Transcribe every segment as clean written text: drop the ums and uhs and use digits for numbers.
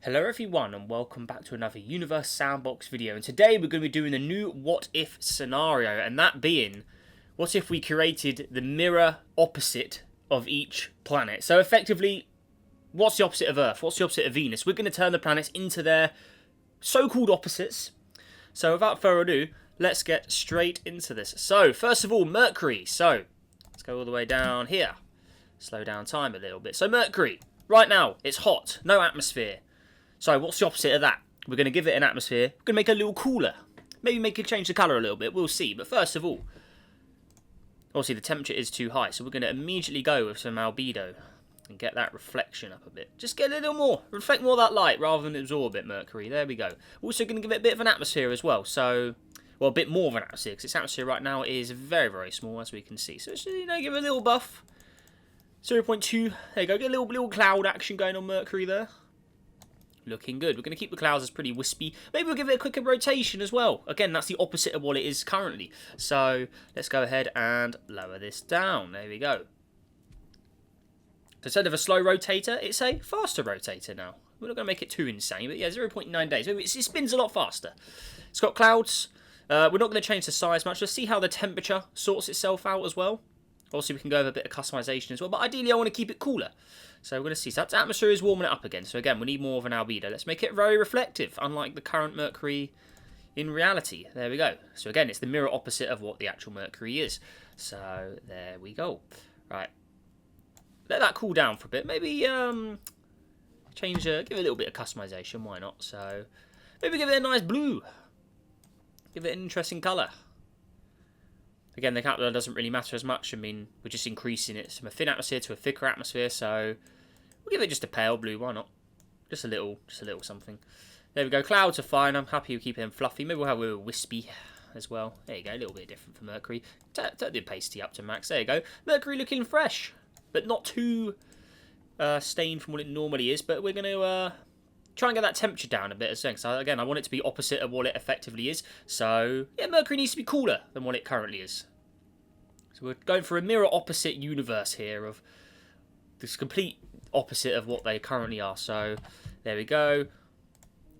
Hello everyone and welcome back to another Universe Sandbox video, and today we're going to be doing a new what if scenario, and that being, what if we created the mirror opposite of each planet? So effectively, what's the opposite of Earth? What's the opposite of Venus? We're going to turn the planets into their so-called opposites. So without further ado, let's get straight into this. So first of all, Mercury. So let's go all the way down here. Slow down time a little bit. So Mercury, right now, it's hot, no atmosphere. So what's the opposite of that? We're going to give it an atmosphere. We're going to make it a little cooler. Maybe make it change the colour a little bit. We'll see. But first of all, obviously the temperature is too high. So we're going to immediately go with some albedo and get that reflection up a bit. Just get a little more. Reflect more of that light rather than absorb it, Mercury. There we go. Also going to give it a bit of an atmosphere as well. So, well, a bit more of an atmosphere because its atmosphere right now is very, very small, as we can see. So, give it a little buff. 0.2. There you go. Get a little cloud action going on Mercury there. Looking good. We're going to keep the clouds as pretty wispy. Maybe we'll give it a quicker rotation as well. Again, that's the opposite of what it is currently. So let's go ahead and lower this down. There we go. So instead of a slow rotator, it's a faster rotator now. We're not going to make it too insane, but yeah, 0.9 days. Maybe it spins a lot faster. It's got clouds. We're not going to change the size much. Let's see how the temperature sorts itself out as well. Obviously, we can go with a bit of customization as well, but ideally I want to keep it cooler. So we're going to see. So that atmosphere is warming it up again. So again, we need more of an albedo. Let's make it very reflective, unlike the current Mercury in reality. There we go. So again, it's the mirror opposite of what the actual Mercury is. So there we go. Right. Let that cool down for a bit. Maybe change, give it a little bit of customization. Why not? So maybe give it a nice blue. Give it an interesting colour. Again, the colour doesn't really matter as much. I mean, we're just increasing it from a thin atmosphere to a thicker atmosphere, so we'll give it just a pale blue. Why not? Just a little something. There we go. Clouds are fine. I'm happy with keeping them fluffy. Maybe we'll have a little wispy as well. There you go. A little bit different for Mercury. Turn the opacity up to max. There you go. Mercury looking fresh, but not too stained from what it normally is. But we're going to try and get that temperature down a bit as well. So again, I want it to be opposite of what it effectively is. So yeah, Mercury needs to be cooler than what it currently is. So we're going for a mirror opposite universe here of this complete opposite of what they currently are. So there we go.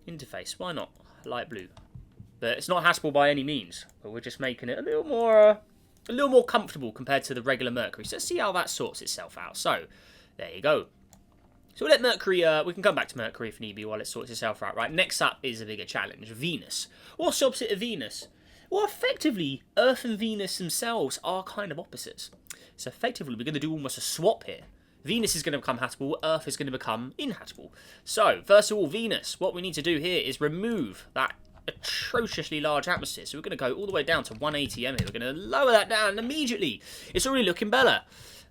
Interface, why not? Light blue. But it's not hassable by any means. But we're just making it a little more comfortable compared to the regular Mercury. So let's see how that sorts itself out. So there you go. So we'll let Mercury, we can come back to Mercury if need be while it sorts itself out. Right, next up is a bigger challenge, Venus. What's the opposite of Venus? Well, effectively, Earth and Venus themselves are kind of opposites. So effectively, we're going to do almost a swap here. Venus is going to become habitable, Earth is going to become inhabitable. So, first of all, Venus, what we need to do here is remove that atrociously large atmosphere. So we're going to go all the way down to 180 m here. We're going to lower that down, and immediately, it's already looking better.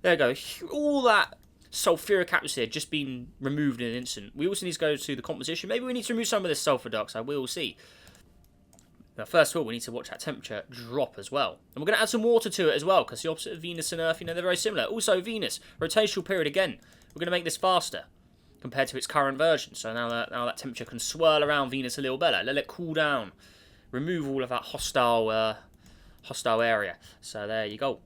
There we go. All that sulfuric atmosphere just been removed in an instant. We also need to go to the composition. Maybe we need to remove some of this sulfur dioxide. We'll see. Now, first of all, we need to watch that temperature drop as well. And we're going to add some water to it as well, because the opposite of Venus and Earth, they're very similar. Also, Venus, rotational period again. We're going to make this faster compared to its current version. So now that temperature can swirl around Venus a little better. Let it cool down. Remove all of that hostile area. So there you go.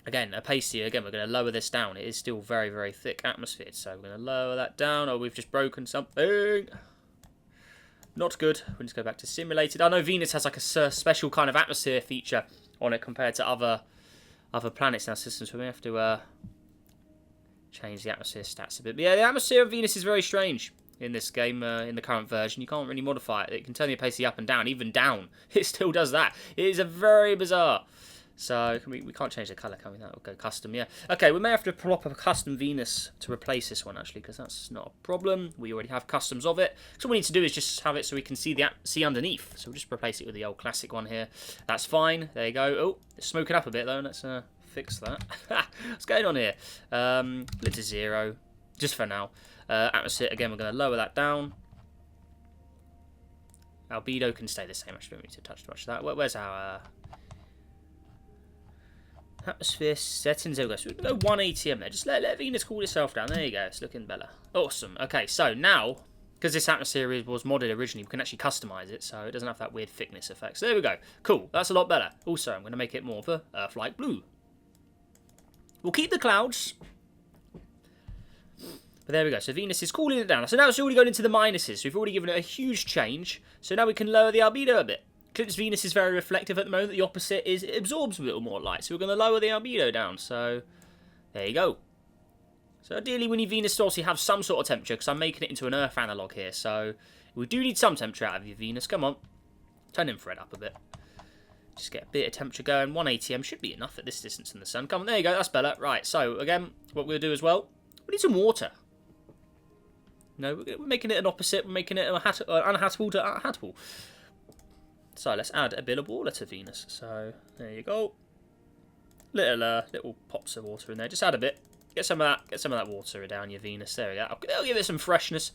Again, opacity, again, we're going to lower this down. It is still very, very thick atmosphere. So we're going to lower that down. Oh, we've just broken something. Not good. We'll just go back to simulated. I know Venus has like a special kind of atmosphere feature on it compared to other planets in our system. So we have to change the atmosphere stats a bit. But yeah, the atmosphere of Venus is very strange in this game, in the current version. You can't really modify it. It can turn the opacity up and down. Even down, it still does that. It is a very bizarre. So we can't change the colour, can we? That will go custom, yeah. Okay, we may have to pull up a custom Venus to replace this one, actually, because that's not a problem. We already have customs of it. So what we need to do is just have it so we can see underneath. So we'll just replace it with the old classic one here. That's fine. There you go. Oh, it's smoking up a bit, though. Let's fix that. What's going on here? Lit to 0, just for now. Atmosphere, again, we're going to lower that down. Albedo can stay the same. Actually, don't need to touch too much of that. Where's our atmosphere settings? There we go. So we can go 180 m there. Just let Venus cool itself down. There you go. It's looking better. Awesome. Okay, so now, because this atmosphere was modded originally, we can actually customize it, so it doesn't have that weird thickness effect. So there we go. Cool. That's a lot better. Also, I'm going to make it more of a Earth-like blue. We'll keep the clouds. But there we go. So Venus is cooling it down. So now it's already going into the minuses. So we've already given it a huge change. So now we can lower the albedo a bit. Since Venus is very reflective at the moment, the opposite is it absorbs a little more light. So we're going to lower the albedo down. So there you go. So ideally we need Venus to also have some sort of temperature because I'm making it into an Earth analog here. So we do need some temperature out of your Venus. Come on. Turn infrared up a bit. Just get a bit of temperature going. 180M should be enough at this distance in the sun. Come on, there you go. That's better. Right, so again, what we'll do as well, we need some water. No, we're making it an opposite. We're making it unhattable to hattable. So let's add a bit of water to Venus. So there you go. Little pops of water in there. Just add a bit. Get some of that water down your Venus. There we go. I'll give it some freshness.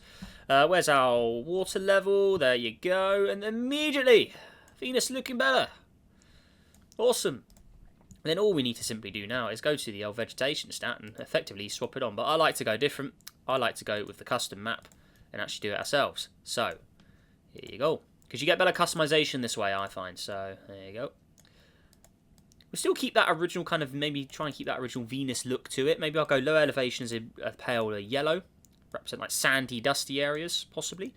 Where's our water level? There you go. And immediately, Venus looking better. Awesome. And then all we need to simply do now is go to the old vegetation stat and effectively swap it on. But I like to go different. I like to go with the custom map and actually do it ourselves. So, here you go. Because you get better customization this way, I find. So, there you go. We'll still keep that original kind of, maybe try and keep that original Venus look to it. Maybe I'll go low elevations in a pale yellow. Represent like sandy, dusty areas, possibly.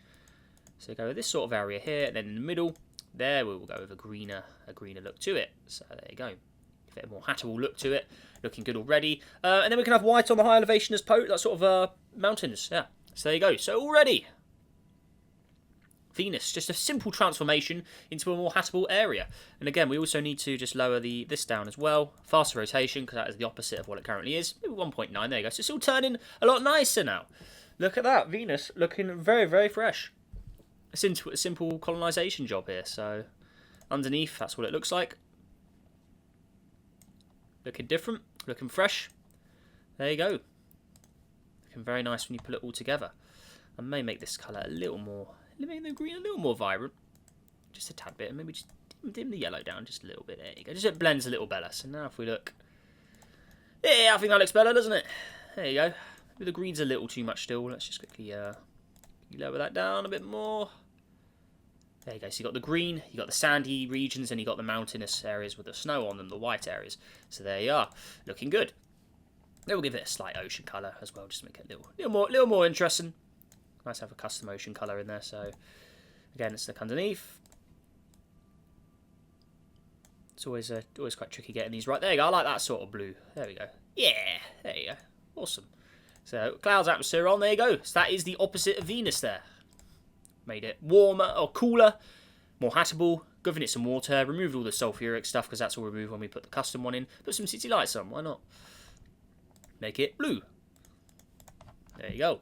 So go with this sort of area here. And then in the middle, there we will go with a greener look to it. So there you go. Give it a more hattable look to it. Looking good already. And then we can have white on the high elevation as that sort of mountains. Yeah. So there you go. So already, Venus, just a simple transformation into a more hattable area. And again, we also need to just lower this down as well. Faster rotation, because that is the opposite of what it currently is. Maybe 1.9, there you go. So it's all turning a lot nicer now. Look at that, Venus looking very, very fresh. A simple colonisation job here. So underneath, that's what it looks like. Looking different, looking fresh. There you go. Looking very nice when you put it all together. I may make this colour a little more, make the green a little more vibrant. Just a tad bit, and maybe just dim the yellow down just a little bit. There you go. Just so it blends a little better. So now if we look, yeah, I think that looks better, doesn't it? There you go. Maybe the green's a little too much still. Let's just quickly lower that down a bit more. There you go. So you got the green, you got the sandy regions, and you got the mountainous areas with the snow on them, the white areas. So there you are, looking good. Then we'll give it a slight ocean colour as well, just to make it a little more interesting. Nice to have a custom ocean colour in there. So again, let's look underneath. It's always quite tricky getting these right. There you go. I like that sort of blue. There we go. Yeah, there you go. Awesome. So clouds, atmosphere on. There you go. So that is the opposite of Venus there. Made it warmer or cooler, more hattable, given it some water, removed all the sulfuric stuff because that's all removed when we put the custom one in. Put some city lights on, why not? Make it blue. There you go.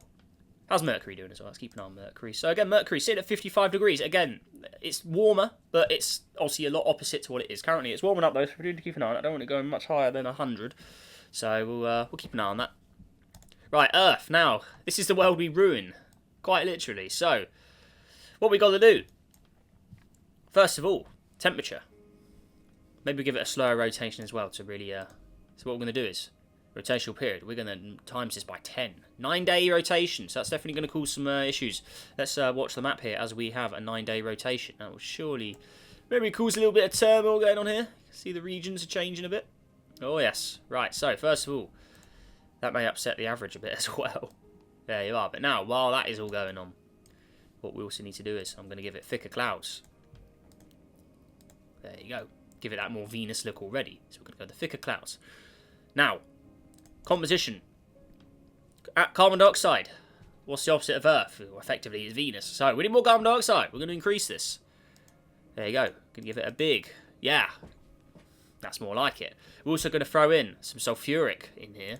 How's Mercury doing as well? Let's keep an eye on Mercury. So again, Mercury sitting at 55 degrees. Again, it's warmer, but it's obviously a lot opposite to what it is. Currently, it's warming up though, so we need to keep an eye on it. I don't want it going much higher than 100. So we'll keep an eye on that. Right, Earth. Now, this is the world we ruin. Quite literally. So, what we got to do? First of all, temperature. Maybe give it a slower rotation as well to really... So what we're going to do is, rotational period, we're going to times this by 10. 9-day rotation, so that's definitely going to cause some issues. Let's watch the map here as we have a 9-day rotation. That will surely maybe cause a little bit of turmoil going on here. See the regions are changing a bit. Oh yes, right, so first of all, that may upset the average a bit as well. There you are, but now, while that is all going on, what we also need to do is, I'm going to give it thicker clouds. There you go. Give it that more Venus look already. So we're going to go the thicker clouds. Now, composition. Carbon dioxide. What's the opposite of Earth? Well, effectively, is Venus. So we need more carbon dioxide. We're going to increase this. There you go. Going to give it a big, yeah. That's more like it. We're also going to throw in some sulfuric in here.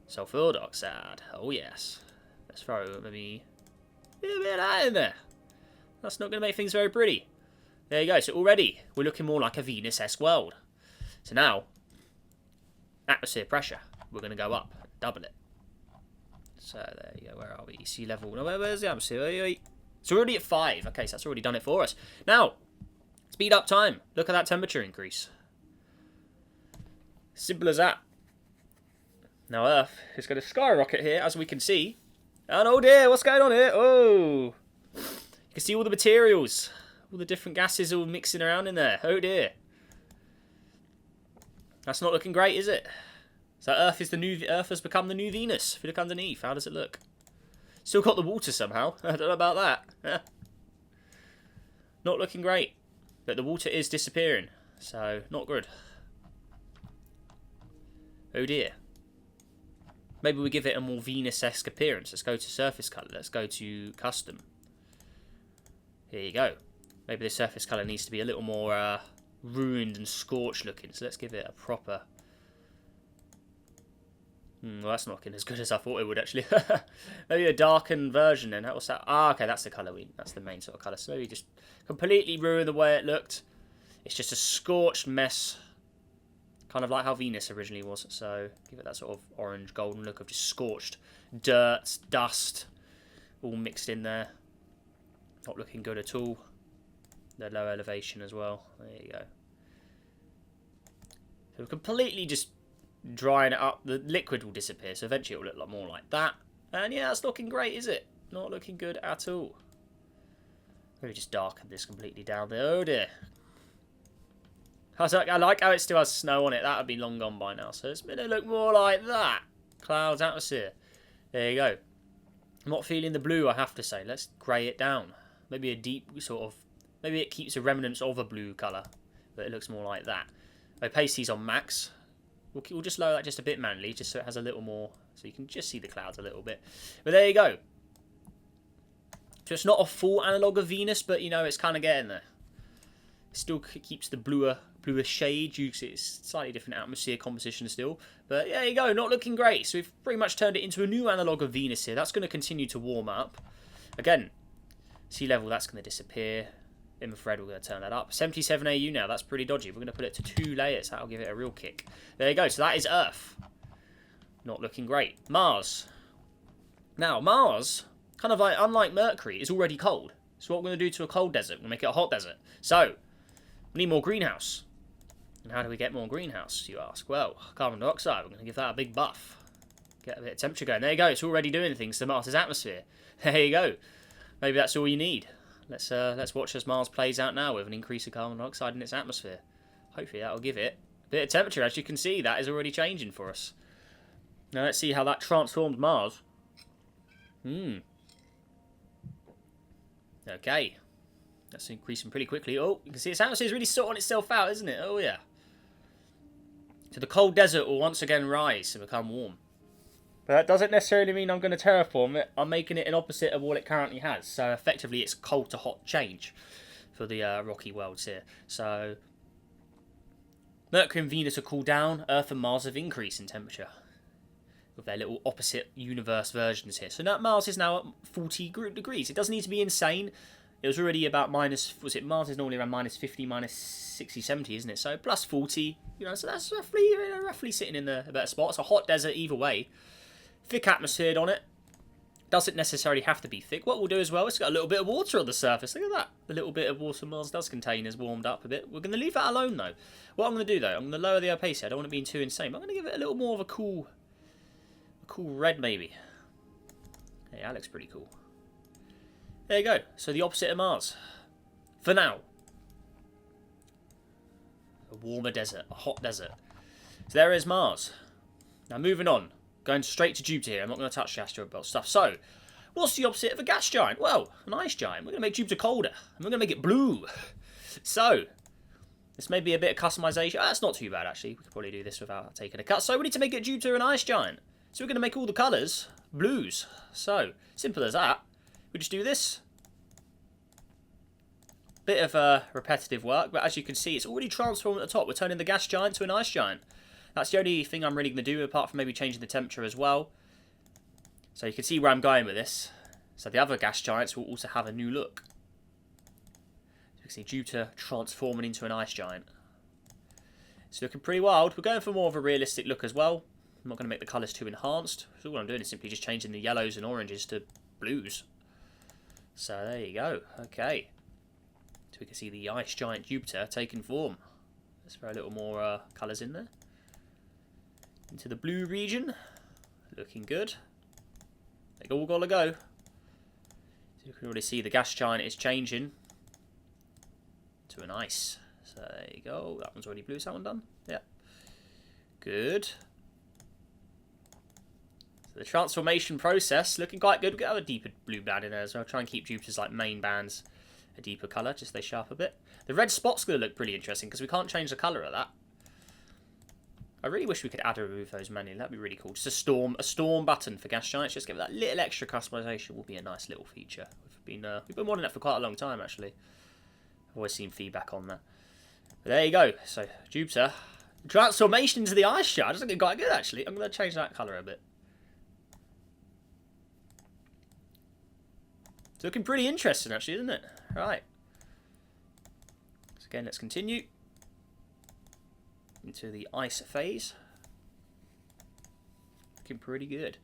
Sulfur dioxide. Oh yes. Let's throw maybe a bit of that in there. That's not going to make things very pretty. There you go. So already we're looking more like a Venus-esque world. So now, atmosphere pressure. We're going to go up, double it. So there you go. Where are we? Sea level. No, where's the atmosphere? It's already at 5. Okay, so that's already done it for us. Now, speed up time. Look at that temperature increase. Simple as that. Now Earth is going to skyrocket here, as we can see. And oh dear, what's going on here? Oh! You can see all the materials. All the different gases all mixing around in there. Oh dear. That's not looking great, is it? So Earth has become the new Venus. If you look underneath, how does it look? Still got the water somehow. I don't know about that. Not looking great. But the water is disappearing. So, not good. Oh dear. Maybe we give it a more Venus-esque appearance. Let's go to surface colour. Let's go to custom. Here you go. Maybe the surface colour needs to be a little more ruined and scorched looking. So let's give it a proper... well, that's not looking as good as I thought it would, actually. Maybe a darkened version then. What's that? Ah, okay, that's the colour. That's the main sort of colour. So maybe just completely ruin the way it looked. It's just a scorched mess. Kind of like how Venus originally was. So give it that sort of orange golden look of just scorched dirt, dust, all mixed in there. Not looking good at all. The low elevation as well. There you go. So we're completely just drying it up. The liquid will disappear, so eventually it will look a lot more like that. And yeah, that's looking great, is it? Not looking good at all. Maybe just darken this completely down there. Oh dear. I like how it still has snow on it. That would be long gone by now. So it's going to look more like that. Clouds, atmosphere. There you go. I'm not feeling the blue, I have to say. Let's grey it down. Maybe a deep sort of... Maybe it keeps the remnants of a blue colour. But it looks more like that. Opacity's on max. We'll just lower that just a bit manually. Just so it has a little more... So you can just see the clouds a little bit. But there you go. So it's not a full analogue of Venus. But, you know, it's kind of getting there. It still keeps the bluer shade. You see it's slightly different atmosphere composition still. But yeah, there you go. Not looking great. So we've pretty much turned it into a new analogue of Venus here. That's going to continue to warm up. Again, sea level, that's going to disappear. Infrared, we're going to turn that up. 77 AU now. That's pretty dodgy. We're going to put it to 2 layers. That'll give it a real kick. There you go. So that is Earth. Not looking great. Mars. Now, Mars, kind of like, unlike Mercury, is already cold. So what we're going to do to a cold desert, we're going to make it a hot desert. So, we need more greenhouse. And how do we get more greenhouse, you ask? Well, carbon dioxide, we're going to give that a big buff. Get a bit of temperature going. There you go, it's already doing things to Mars' atmosphere. There you go. Maybe that's all you need. Let's watch as Mars plays out now with an increase of carbon dioxide in its atmosphere. Hopefully that'll give it a bit of temperature. As you can see, that is already changing for us. Now let's see how that transformed Mars. Okay. That's increasing pretty quickly. Oh, you can see its atmosphere is really sorting itself out, isn't it? Oh, yeah. So the cold desert will once again rise and become warm. But that doesn't necessarily mean I'm going to terraform it. I'm making it an opposite of what it currently has. So effectively it's cold to hot change for the rocky worlds here. So Mercury and Venus have cooled down. Earth and Mars have increased in temperature. With their little opposite universe versions here. So now Mars is now at 40 degrees. It doesn't need to be insane. It was already about minus, Mars is normally around minus 50, minus 60, 70, isn't it? So plus 40, you know, so that's roughly sitting in a better spot. It's a hot desert either way. Thick atmosphere on it. Doesn't necessarily have to be thick. What we'll do as well, it's got a little bit of water on the surface. Look at that. The little bit of water Mars does contain has warmed up a bit. We're going to leave that alone though. What I'm going to do though, I'm going to lower the opacity. I don't want it being too insane. But I'm going to give it a little more of a cool red maybe. Hey, that looks pretty cool. There you go. So the opposite of Mars. For now. A warmer desert. A hot desert. So there is Mars. Now moving on. Going straight to Jupiter here. I'm not going to touch the asteroid belt stuff. So, what's the opposite of a gas giant? Well, an ice giant. We're going to make Jupiter colder. And we're going to make it blue. So, this may be a bit of customization. Oh, that's not too bad actually. We could probably do this without taking a cut. So we need to make it Jupiter an ice giant. So we're going to make all the colours blues. So, simple as that. We just do this. Bit of repetitive work, but as you can see, it's already transformed at the top. We're turning the gas giant to an ice giant. That's the only thing I'm really going to do, apart from maybe changing the temperature as well. So you can see where I'm going with this. So the other gas giants will also have a new look. So you can see Jupiter transforming into an ice giant. It's looking pretty wild. We're going for more of a realistic look as well. I'm not going to make the colours too enhanced. So all I'm doing is simply just changing the yellows and oranges to blues. So there you go. Okay. So we can see the ice giant Jupiter taking form. Let's throw a little more colours in there. Into the blue region. Looking good. They all gotta go. So you can already see the gas giant is changing to an ice. So there you go. That one's already blue. Is that one done? Yeah. Good. The transformation process looking quite good. We've got a deeper blue band in there as well. Try and keep Jupiter's like main bands a deeper colour, just so they sharp a bit. The red spot's going to look pretty interesting because we can't change the colour of that. I really wish we could add or remove those manually. That'd be really cool. Just a storm button for gas giants. Just give it that little extra customization. Will be a nice little feature. We've been wanting that for quite a long time actually. I've always seen feedback on that. But there you go. So Jupiter, transformation into the ice giant. It's looking quite good actually. I'm going to change that colour a bit. It's looking pretty interesting actually, isn't it? Right. So again, let's continue into the ice phase. Looking pretty good.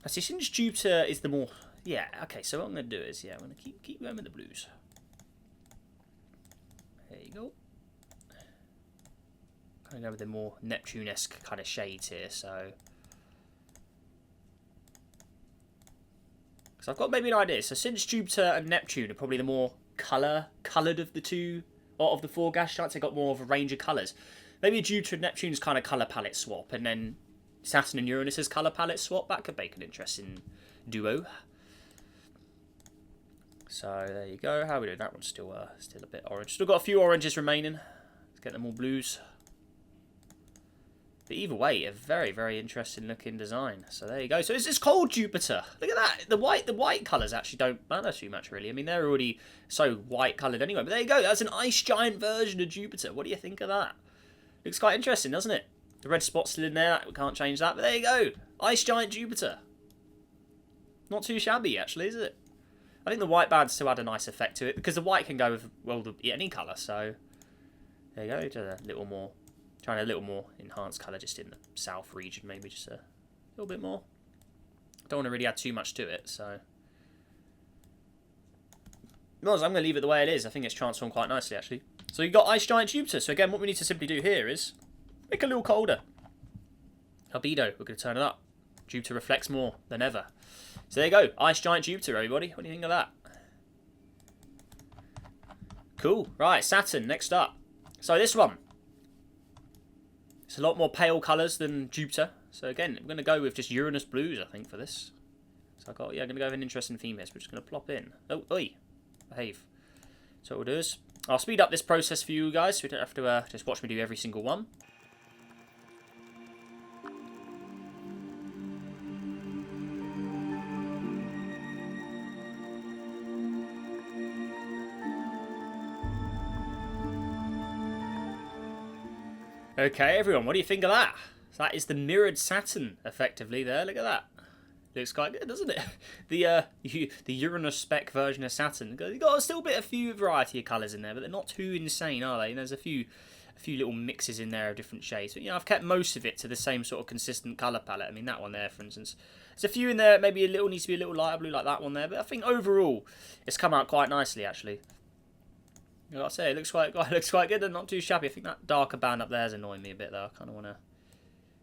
I see, since Jupiter is the more... Yeah, okay, so what I'm going to do is, I'm going to keep going with the blues. There you go. I'm going to go with the more Neptune-esque kind of shades here, so... So I've got maybe an idea. So since Jupiter and Neptune are probably the more coloured of the two, or of the four gas giants, they've got more of a range of colours. Maybe Jupiter and Neptune's kind of colour palette swap, and then Saturn and Uranus's colour palette swap. That could make an interesting duo. So there you go. How are we doing? That one's still a bit orange. Still got a few oranges remaining. Let's get them all blues. But either way, a very, very interesting looking design. So there you go. So it's called Jupiter. Look at that. The white colours actually don't matter too much, really. I mean, they're already so white coloured anyway. But there you go. That's an ice giant version of Jupiter. What do you think of that? Looks quite interesting, doesn't it? The red spot's still in there. We can't change that. But there you go. Ice giant Jupiter. Not too shabby, actually, is it? I think the white bands still add a nice effect to it. Because the white can go with, well, any colour. So there you go. Just a little more. Trying a little more enhanced colour just in the south region, maybe just a little bit more. Don't want to really add too much to it, so... Well, I'm going to leave it the way it is. I think it's transformed quite nicely, actually. So you've got Ice Giant Jupiter. So again, what we need to simply do here is make it a little colder. Albedo, we're going to turn it up. Jupiter reflects more than ever. So there you go. Ice Giant Jupiter, everybody. What do you think of that? Cool. Right, Saturn, next up. So this one. It's a lot more pale colours than Jupiter. So again, I'm going to go with just Uranus blues, I think, for this. So I'm going to go with an interesting theme here. So we're just going to plop in. Oh, oi. Behave. So what we'll do is, I'll speed up this process for you guys, so you don't have to just watch me do every single one. Okay, everyone, what do you think of that? That is the mirrored Saturn, effectively, there. Look at that. Looks quite good, doesn't it? The Uranus spec version of Saturn. You've got still a few variety of colours in there, but they're not too insane, are they? There's a few little mixes in there of different shades. But, I've kept most of it to the same sort of consistent colour palette. I mean, that one there, for instance. There's a few in there, maybe needs to be a little lighter blue like that one there. But I think overall, it's come out quite nicely, actually. Like I say, it looks quite good and not too shabby. I think that darker band up there is annoying me a bit, though. I kind of want to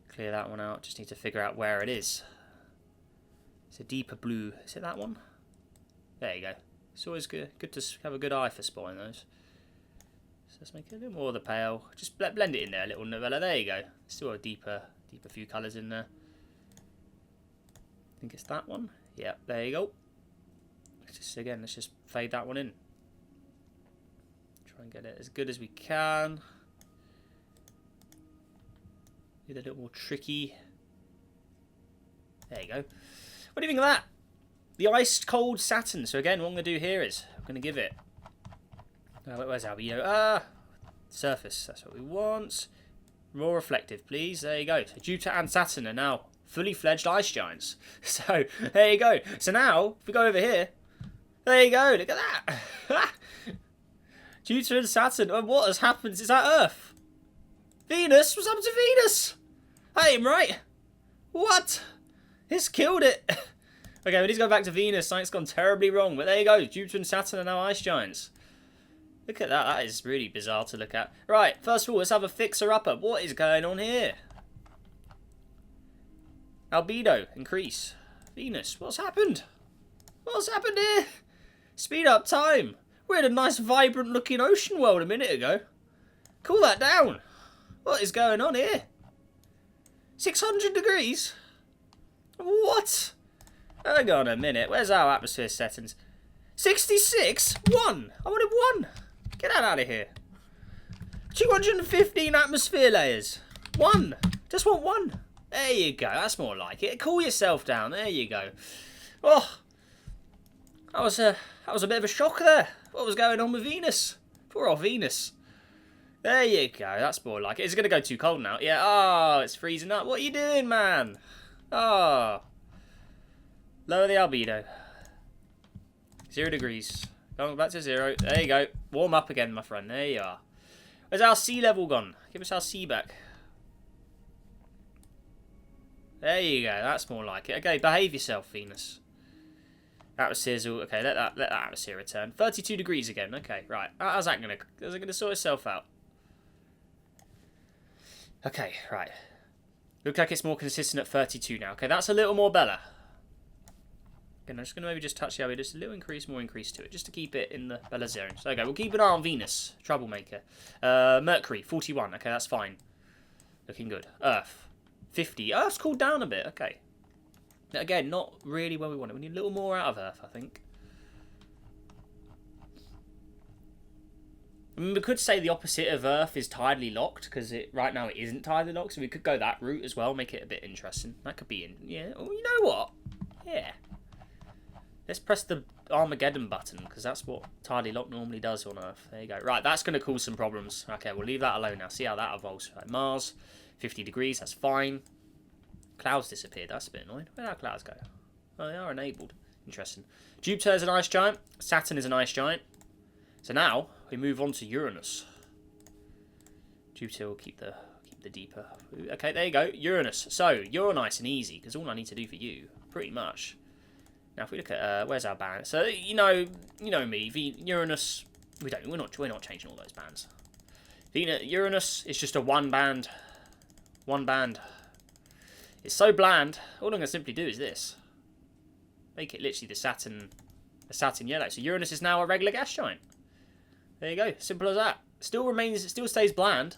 clear that one out. Just need to figure out where it is. It's a deeper blue. Is it that one? There you go. It's always good to have a good eye for spotting those. So let's make it a little more of the pale. Just blend it in there a little novella. There you go. Still a deeper few colours in there. I think it's that one. Yeah, there you go. Let's just fade that one in. Try and get it as good as we can. Get a little more tricky. There you go. What do you think of that? The ice cold Saturn. So again, what I'm going to do here is I'm going to give it. Where's Albedo? Surface. That's what we want. More reflective, please. There you go. So Jupiter and Saturn are now fully fledged ice giants. So there you go. So now if we go over here, there you go. Look at that. Jupiter and Saturn. What has happened? Is that Earth? Venus? What's happened to Venus? I am right. What? It's killed it. Okay, we need to go back to Venus. Something's gone terribly wrong. But there you go. Jupiter and Saturn are now ice giants. Look at that. That is really bizarre to look at. Right, first of all, let's have a fixer-upper. What is going on here? Albedo, increase. Venus, what's happened? What's happened here? Speed up time. We had a nice, vibrant-looking ocean world a minute ago. Cool that down. What is going on here? 600 degrees? What? Hang on a minute. Where's our atmosphere settings? 66? 1. I wanted 1. Get that out of here. 215 atmosphere layers. 1. Just want 1. There you go. That's more like it. Cool yourself down. There you go. Oh, that was a bit of a shock there. What was going on with Venus? Poor old Venus. There you go. That's more like it. It's going to go too cold now. Yeah. Oh, it's freezing up. What are you doing, man? Oh. Lower the albedo. 0 degrees. Going back to 0. There you go. Warm up again, my friend. There you are. Where's our sea level gone? Give us our sea back. There you go. That's more like it. Okay, behave yourself, Venus. Atmosphere's all okay. Let that atmosphere return. 32 degrees again. Okay, right. How's that gonna? Is it gonna sort itself out? Okay, right. Looks like it's more consistent at 32 now. Okay, that's a little more better. Okay, I'm just gonna maybe just touch the albedo, just a little increase, more increase to it, just to keep it in the Bella zone. So okay, we'll keep an eye on Venus, troublemaker. Mercury 41. Okay, that's fine. Looking good. Earth 50. Earth's cooled down a bit. Okay. Again, not really where we want it. We need a little more out of Earth, I think. I mean, we could say the opposite of Earth is tidally locked, because right now it isn't tidally locked, so we could go that route as well, make it a bit interesting. That could be in, yeah. Oh, you know what? Yeah. Let's press the Armageddon button, because that's what tidally lock normally does on Earth. There you go. Right, that's going to cause some problems. Okay, we'll leave that alone now. See how that evolves. Right, Mars, 50 degrees, that's fine. Clouds disappeared. That's a bit annoying. Where did our clouds go? Oh, they are enabled. Interesting. Jupiter is an ice giant. Saturn is an ice giant. So now we move on to Uranus. Jupiter will keep the deeper. Okay, there you go. Uranus. So you're nice and easy because all I need to do for you, pretty much. Now if we look at where's our band? So you know me. Uranus. We're not changing all those bands. Uranus is just a one band. It's so bland. All I'm going to simply do is this. Make it literally the Saturn yellow. So Uranus is now a regular gas giant. There you go. Simple as that. It still stays bland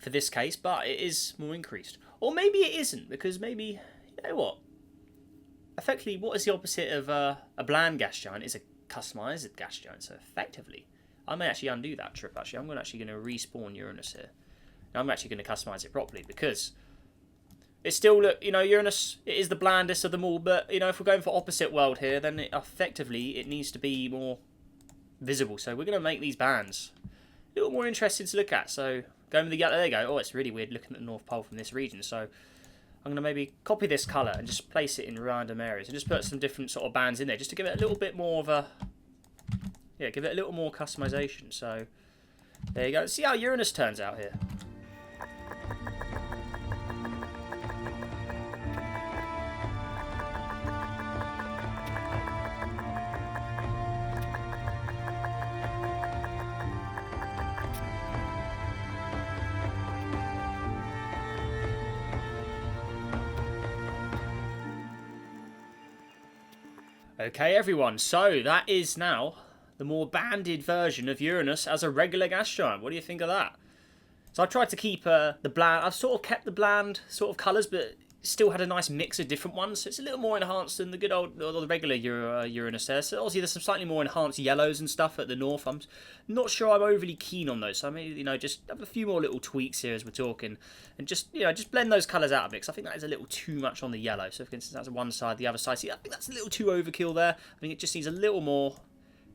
for this case, but it is more increased. Or maybe it isn't, because maybe, you know what? Effectively, what is the opposite of a bland gas giant? Is a customized gas giant. So effectively, I may actually undo that trip, actually. I'm actually going to respawn Uranus here. Now I'm actually going to customize it properly, because it's still, look, Uranus, it is the blandest of them all, but, if we're going for opposite world here, then effectively it needs to be more visible. So we're going to make these bands a little more interesting to look at. So going with the yellow, there you go. Oh, it's really weird looking at the North Pole from this region. So I'm going to maybe copy this colour and just place it in random areas and just put some different sort of bands in there just to give it a little bit more of a, give it a little more customization. So there you go. Let's see how Uranus turns out here. Okay, everyone, so that is now the more banded version of Uranus as a regular gas giant. What do you think of that? So I tried to keep the bland, I've sort of kept the bland sort of colours, but still had a nice mix of different ones. So it's a little more enhanced than the good old, or the regular Uranus there. So obviously there's some slightly more enhanced yellows and stuff at the north. I'm not sure I'm overly keen on those. So I may, just have a few more little tweaks here as we're talking. And just, just blend those colours out a bit. Because I think that is a little too much on the yellow. So for instance, that's one side, the other side. See, I think that's a little too overkill there. I think it just needs a little more,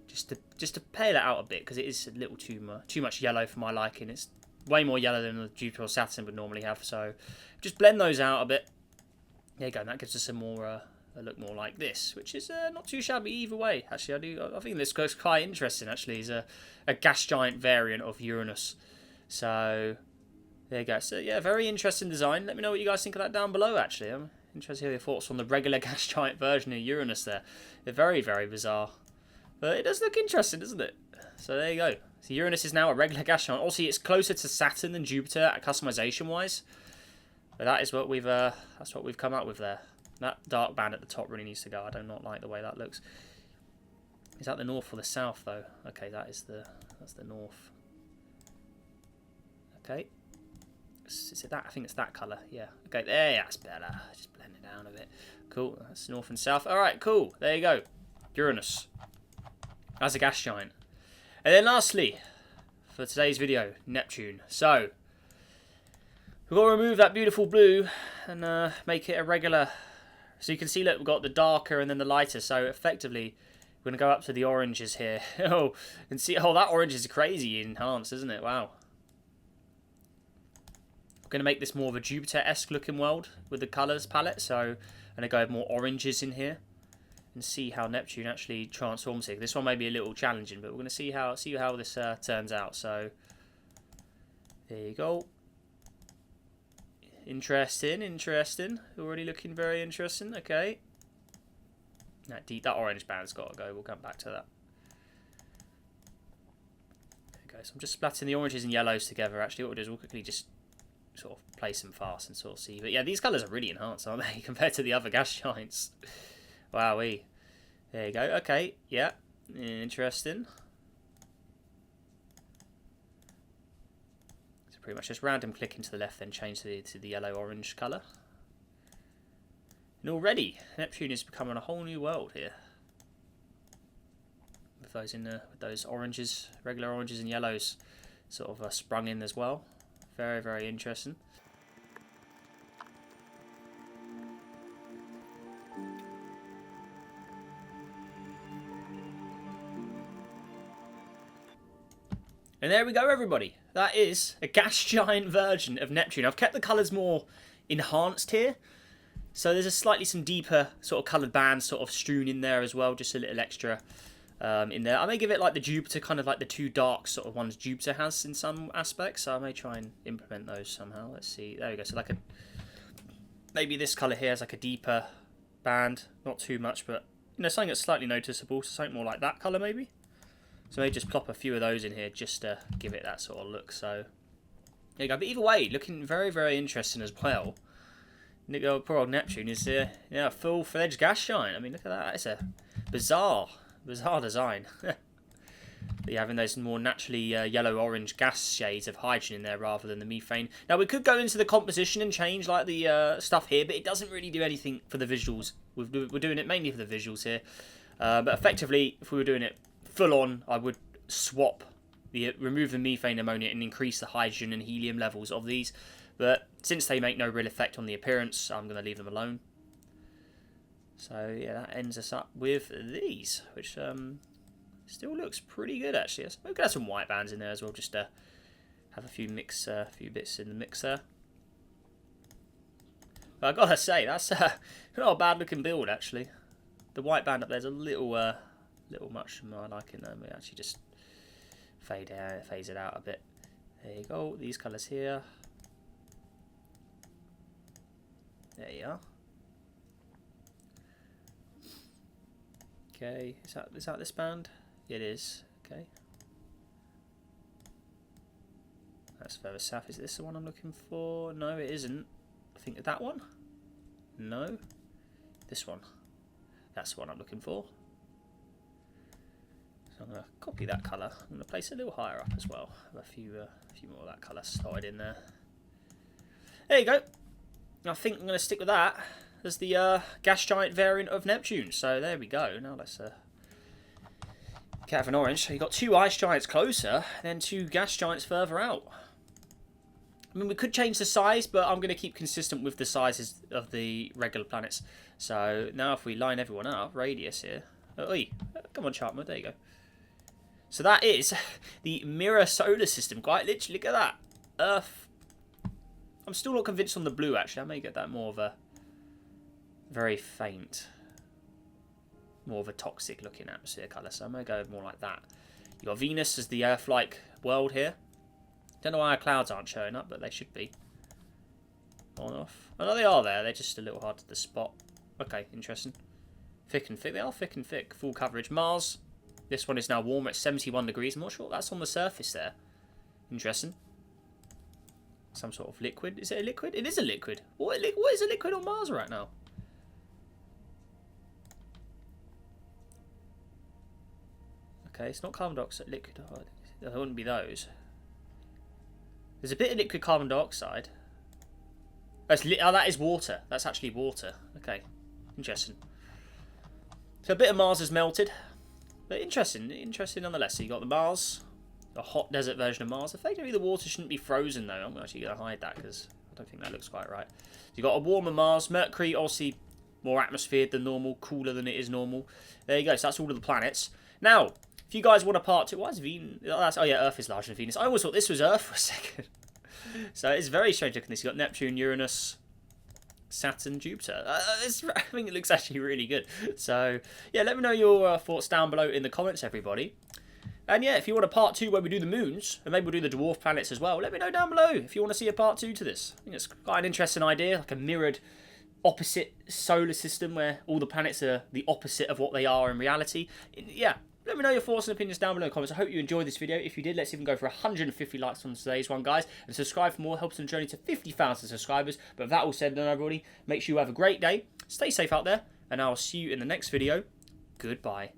just to pale it out a bit. Because it is a little too much yellow for my liking. It's way more yellow than the Jupiter or Saturn would normally have. So just blend those out a bit. There you go, and that gives us a look more like this, which is not too shabby either way. Actually, I think this goes quite interesting. Actually, is a gas giant variant of Uranus. So there you go. So yeah, very interesting design. Let me know what you guys think of that down below. Actually, I'm interested to hear your thoughts on the regular gas giant version of Uranus. They're very, very bizarre, but it does look interesting, doesn't it? So there you go. So Uranus is now a regular gas giant. Also, it's closer to Saturn than Jupiter customization wise. But that is what that's what we've come up with there. That dark band at the top really needs to go. I do not like the way that looks. Is that the north or the south though? Okay, that's the north. Okay. Is it that? I think it's that colour. Yeah. Okay, there, that's better. Just blend it down a bit. Cool, that's north and south. Alright, cool. There you go. Uranus. That's a gas giant. And then lastly, for today's video, Neptune. So, we've got to remove that beautiful blue and make it a regular. So you can see, look, we've got the darker and then the lighter. So effectively, we're going to go up to the oranges here. Oh, and see, oh, that orange is crazy enhanced, isn't it? Wow. We're going to make this more of a Jupiter-esque looking world with the colours palette. So I'm going to go with more oranges in here and see how Neptune actually transforms here. This one may be a little challenging, but we're going to see how this turns out. So there you go. Interesting, interesting. Already looking very interesting. Okay. That orange band's got to go. We'll come back to that. There we go. So I'm just splatting the oranges and yellows together. Actually, what we'll do is we'll quickly just sort of place them fast and sort of see. But yeah, these colours are really enhanced, aren't they, compared to the other gas giants? Wowee. There you go. Okay. Yeah. Interesting. So pretty much just random clicking to the left, then change to the yellow-orange colour. And already, Neptune is becoming a whole new world here. With those with those oranges, regular oranges and yellows, sort of sprung in as well. Very, very interesting. And there we go, everybody. That is a gas giant version of Neptune. I've kept the colours more enhanced here. So there's some deeper sort of coloured bands sort of strewn in there as well. Just a little extra in there. I may give it like the Jupiter, kind of like the two dark sort of ones Jupiter has in some aspects. So I may try and implement those somehow. Let's see. There we go. So like maybe this colour here is like a deeper band. Not too much, but you know, something that's slightly noticeable. So something more like that colour maybe. So maybe just plop a few of those in here just to give it that sort of look. So there you go. But either way, looking very, very interesting as well. Poor old Neptune is a full-fledged gas giant. I mean, look at that. It's a bizarre design. You're having those more naturally yellow-orange gas shades of hydrogen in there rather than the methane. Now, we could go into the composition and change like the stuff here, but it doesn't really do anything for the visuals. We're doing it mainly for the visuals here. But effectively, if we were doing it full-on, I would remove the methane, ammonia, and increase the hydrogen and helium levels of these. But since they make no real effect on the appearance, I'm going to leave them alone. So yeah, that ends us up with these, which still looks pretty good actually. We could have some white bands in there as well, just to have a few bits in the mix there. But I gotta say, that's not a bad looking build actually. The white band up there's a little much for my liking though. We actually just phase it out a bit. There you go. These colours here. There you are. Okay, is that this band? It is. Okay. That's further south. Is this the one I'm looking for? No, it isn't. I think that one. No. This one. That's the one I'm looking for. So I'm going to copy that colour. I'm going to place it a little higher up as well. Have a few more of that colour slotted in there. There you go. I think I'm going to stick with that as the gas giant variant of Neptune. So there we go. Now let's have an orange. So you've got two ice giants closer, then two gas giants further out. I mean, we could change the size, but I'm going to keep consistent with the sizes of the regular planets. So now if we line everyone up, radius here. Oh, come on, chart mode. There you go. So that is the mirror solar system. Quite literally, look at that. Earth. I'm still not convinced on the blue, actually. I may get that more of a very faint, more of a toxic looking atmosphere colour. So I may go more like that. You've got Venus as the Earth-like world here. Don't know why our clouds aren't showing up, but they should be. On off. Oh, no, they are there. They're just a little hard to spot. Okay, interesting. Thick and thick. They are thick and thick. Full coverage. Mars. This one is now warm at 71 degrees. I'm not sure what that's on the surface there. Interesting. Some sort of liquid. Is it a liquid? It is a liquid. What is a liquid on Mars right now? Okay, it's not carbon dioxide. Liquid. Oh, it wouldn't be those. There's a bit of liquid carbon dioxide. Oh, that is water. That's actually water. Okay, interesting. So a bit of Mars has melted, but interesting nonetheless. So you got the Mars, a hot desert version of Mars. Effectively, the water shouldn't be frozen though. I'm actually going to hide that because I don't think that looks quite right. So you got a warmer Mars, Mercury, obviously more atmosphered than normal, cooler than it is normal. There you go. So that's all of the planets. Now, if you guys want a part 2, why is Venus? Oh yeah, Earth is larger than Venus. I always thought this was Earth for a second. So it's very strange looking. This you got Neptune, Uranus, Saturn, Jupiter. I think it looks actually really good. So yeah, let me know your thoughts down below in the comments, everybody. And yeah, if you want a part 2 where we do the moons, and maybe we'll do the dwarf planets as well, let me know down below if you want to see a part 2 to this. I think it's quite an interesting idea, like a mirrored opposite solar system where all the planets are the opposite of what they are in reality. Yeah. Let me know your thoughts and opinions down below in the comments. I hope you enjoyed this video. If you did, let's even go for 150 likes on today's one, guys. And subscribe for more. Helps on the journey to 50,000 subscribers. But with that all said and done, everybody, make sure you have a great day. Stay safe out there. And I'll see you in the next video. Goodbye.